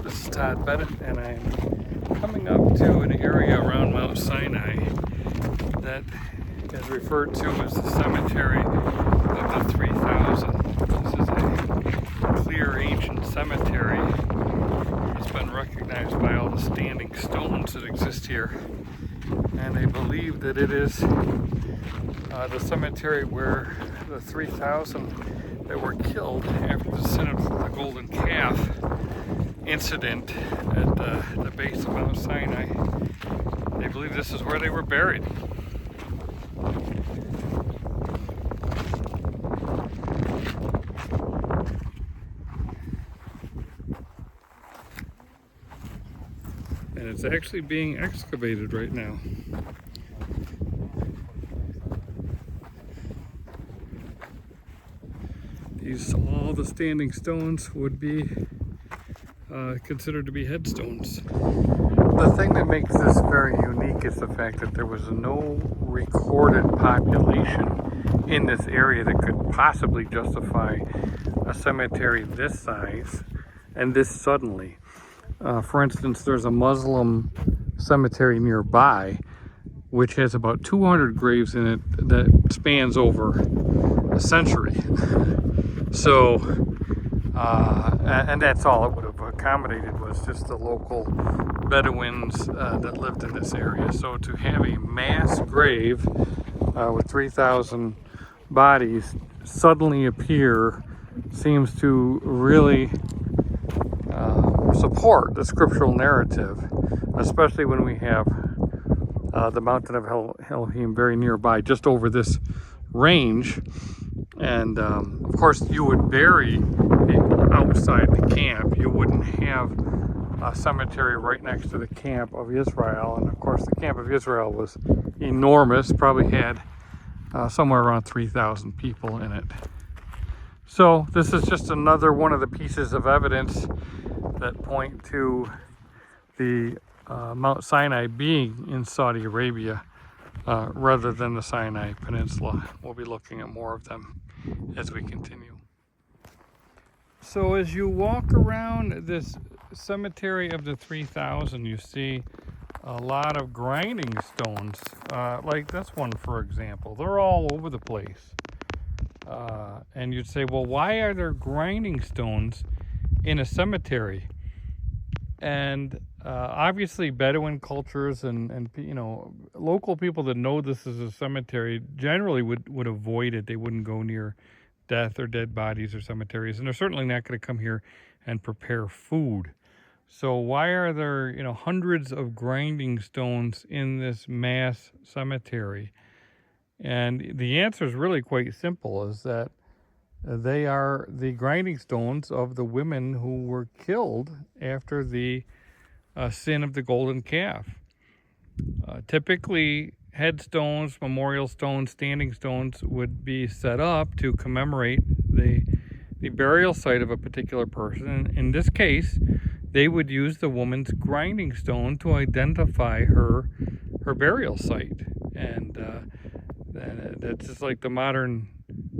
This is Todd and I'm coming up to an area around Mount Sinai that is referred to as the Cemetery of the 3,000. This is a clear ancient cemetery. It's been recognized by all the standing stones that exist here, and they believe that it is the cemetery where the 3,000 that were killed after the sin of the golden calf incident at the base of Mount Sinai. They believe this is where they were buried. And it's actually being excavated right now. All the standing stones would be considered to be headstones. The thing that makes this very unique is the fact that there was no recorded population in this area that could possibly justify a cemetery this size and this suddenly. For instance, there's a Muslim cemetery nearby which has about 200 graves in it that spans over a century. So, and that's all it would have accommodated, was just the local Bedouins that lived in this area. So to have a mass grave with 3,000 bodies suddenly appear seems to really support the scriptural narrative, especially when we have the mountain of Elohim very nearby, just over this range. And of course, you would bury people outside the camp. You wouldn't have a cemetery right next to the camp of Israel. And of course, the camp of Israel was enormous, probably had somewhere around 3,000 people in it. So this is just another one of the pieces of evidence that point to the Mount Sinai being in Saudi Arabia rather than the Sinai Peninsula. We'll be looking at more of them as we continue. So as you walk around this cemetery of the 3,000, you see a lot of grinding stones, like this one, for example. They're all over the place. And you'd say, well, why are there grinding stones in a cemetery? And obviously Bedouin cultures and local people that know this is a cemetery generally would avoid it. They wouldn't go near death or dead bodies or cemeteries, and they're certainly not going to come here and prepare food. So why are there hundreds of grinding stones in this mass cemetery? And the answer is really quite simple, is that they are the grinding stones of the women who were killed after the sin of the golden calf. Typically, headstones, memorial stones, standing stones would be set up to commemorate the burial site of a particular person. In this case, they would use the woman's grinding stone to identify her burial site. And that's just like the modern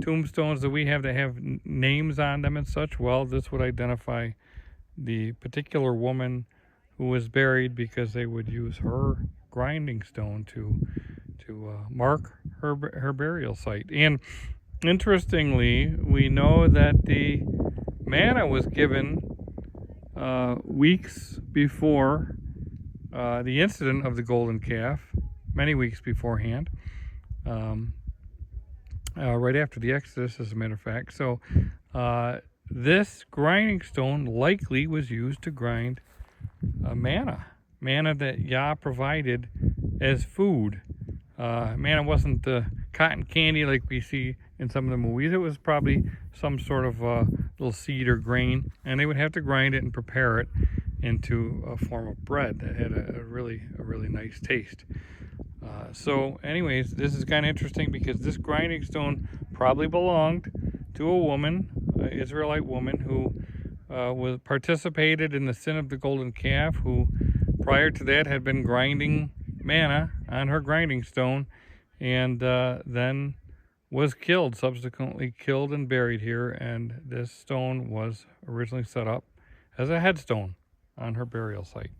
tombstones that we have that have names on them and such. Well, this would identify the particular woman who was buried, because they would use her grinding stone to mark her burial site. And interestingly, we know that the manna was given weeks before the incident of the golden calf, many weeks beforehand. Right after the Exodus, as a matter of fact. So this grinding stone likely was used to grind manna that Yah provided as food. Manna wasn't the cotton candy like we see in some of the movies. It was probably some sort of little seed or grain, and they would have to grind it and prepare it into a form of bread that had a really nice taste. So anyways, this is kind of interesting, because this grinding stone probably belonged to a woman, an Israelite woman, who was participated in the sin of the golden calf, who prior to that had been grinding manna on her grinding stone, and then was subsequently killed and buried here. And this stone was originally set up as a headstone on her burial site.